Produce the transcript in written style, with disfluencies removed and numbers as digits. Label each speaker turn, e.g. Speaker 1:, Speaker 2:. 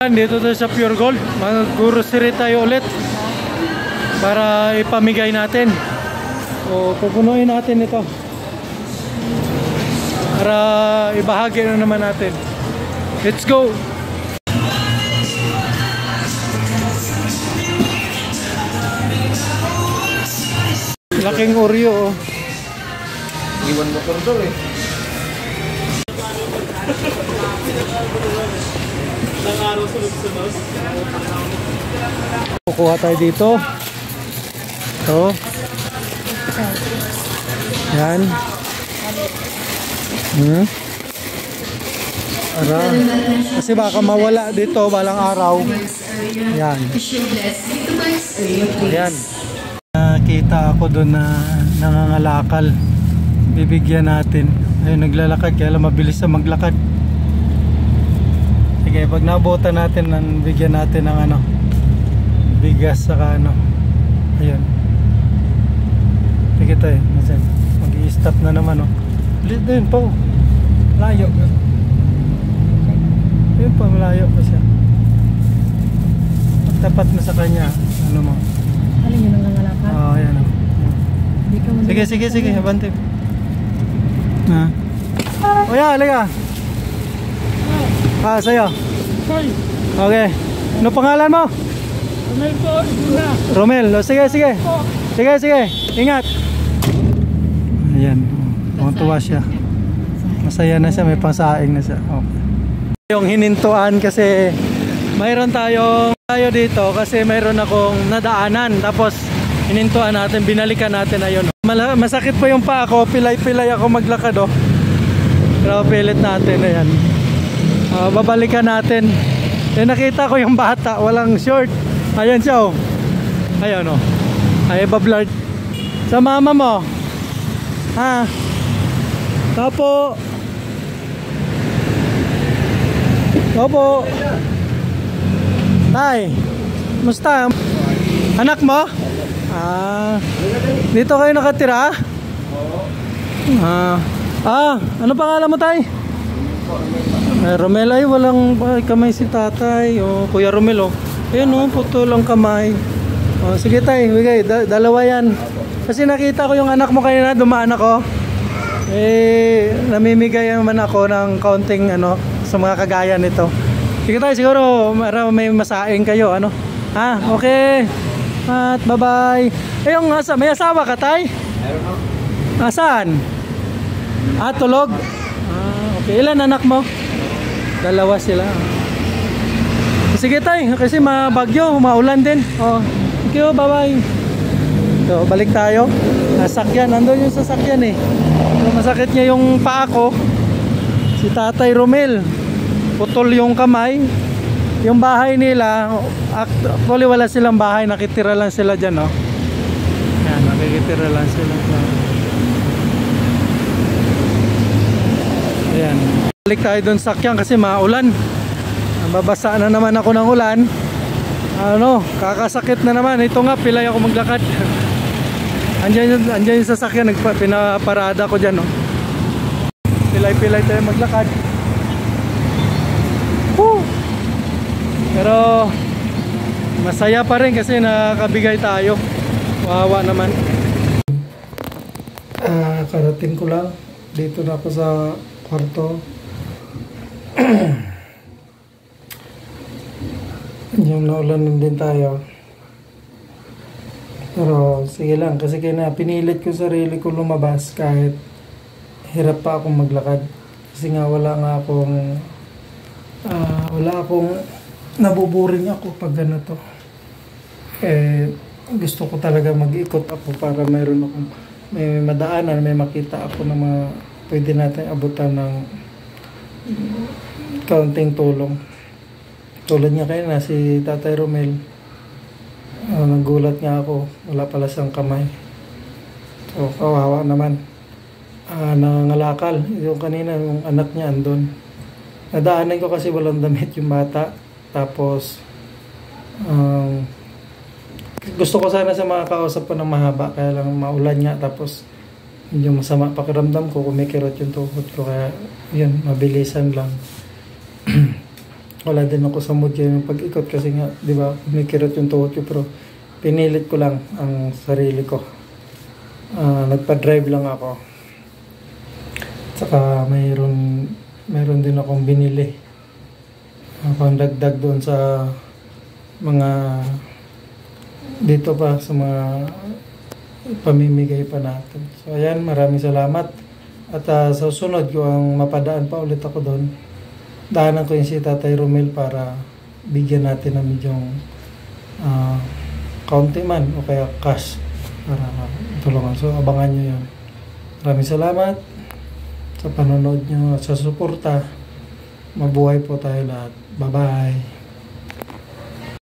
Speaker 1: Dito tayo sa Pure Gold, mag-grocery tayo ulit para ipamigay natin. O pupunuin natin ito para ibahagi na naman natin. Let's go! Laking Oreo.
Speaker 2: Iwan mo ko eh.
Speaker 1: Kukuha tayo dito. Ito. Yan. Kasi baka mawala dito balang araw. Yan. Yan. Nakita ako doon na nangangalakal. Bibigyan natin. Ayun, naglalakad kaya lang mabilis na maglakad. Sige, pag nabutan natin, bigyan natin ng ano, bigas saka ano. Ayun. Sige tayo, mag-i-stop na naman, oh. Ulit din pa, oh. Layo. Ayun pa, malayo pa siya. Pagtapat na sa kanya, ano mo.
Speaker 3: Alin yun ang nangalakal?
Speaker 1: Oo, ayan, oh. Sige, abante. Ha? O yan, halika. Sa'yo. Okay. Ano pangalan mo?
Speaker 3: Romel po, Iguna.
Speaker 1: Romel. Sige. Sige. Ingat. Ayan. Tuwa siya. Masaya na siya. May pangsaing na siya. Okay. Yung hinintuan kasi mayroon tayo dito kasi mayroon akong nadaanan. Tapos hinintuan natin, binalikan natin. Ayun. Masakit po yung paa ko. Pilay-pilay ako maglakad. Oh. Pero pilit natin. Ayan. Babalikan natin. Nakita ko yung bata, walang short. Ayan siya, oh. Ayan, oh. Ay, bablard. Sa mama mo. Ha? Tapo. Tay, musta? Anak mo? Dito kayo nakatira? Ano pangalan mo, tay? Romel, ay walang kamay si tatay. Kuya Romel, ayun, puto lang kamay. Sige tay, bigay, dalawa yan. Kasi nakita ko yung anak mo kanina, dumaan ako. Namimigay naman ako ng kaunting sa mga kagaya nito. Sige tay, siguro may masaing kayo, ano? Okay. At bye-bye. May asawa ka, tay? Saan? Tulog? Okay, ilan anak mo? Dalawa sila. Sige tay, kasi mabagyo, maulan din. Thank you, bye-bye. So, balik tayo. Sasakyan, nandun yung sasakyan eh. So, masakit niya yung paa ko. Si Tatay Romel, putol yung kamay. Yung bahay nila, actually wala silang bahay, nakitira lang sila dyan, oh. Yan, nakikitira lang sila. Ayan. Balik tayo dun sa sakyan kasi maulan. Babasa na naman ako ng ulan. Kakasakit na naman. Ito nga, pilay ako maglakad. Andyan yung sasakyan, pinaparada ko dyan, oh. Pilay tayo maglakad. Pero masaya pa rin kasi nakabigay tayo. Wawa naman. Karating ko lang. Dito na ako sa kwarto. Yung naulanan din tayo. Pero sige lang, kasi pinilit ko sarili ko lumabas kahit hirap pa akong maglakad. Kasi nga wala akong nabuburing ako pag ganito. Gusto ko talaga mag-ikot ako para may madaanan, may makita ako na pwede natin abutan ng kaunting tulong. Tulad niya kayo na si Tatay Romel, nagulat nga ako, wala pala siyang kamay. So kawawa naman. Nangangalakal yung kanina, yung anak niya andun. Nadaanan ko kasi walang damit yung bata. Tapos gusto ko sana sa mga kausap ko ng mahaba, kaya lang maulan nga. Tapos yung masama pakiramdam ko, kumikirot yung tuhod ko, kaya yun, mabilisan lang. wala din ako sa mood yung pag-ikot kasi nga, di ba, kumikirot yung tuhod ko, pero pinilit ko lang ang sarili ko. Nagpa-drive lang ako. Saka mayroon din akong binili. Pang dagdag doon sa mga dito pa sa mga pamimigay pa natin. So ayan, maraming salamat. At sa sunod ko ang mapadaan pa ulit ako doon. Daanan ko yung si Tatay Romel para bigyan natin ng medyong kaunti man o kaya cash para tulungan. So abangan nyo yun. Maraming salamat sa panonood nyo, sa suporta. Mabuhay po tayo lahat. Bye-bye.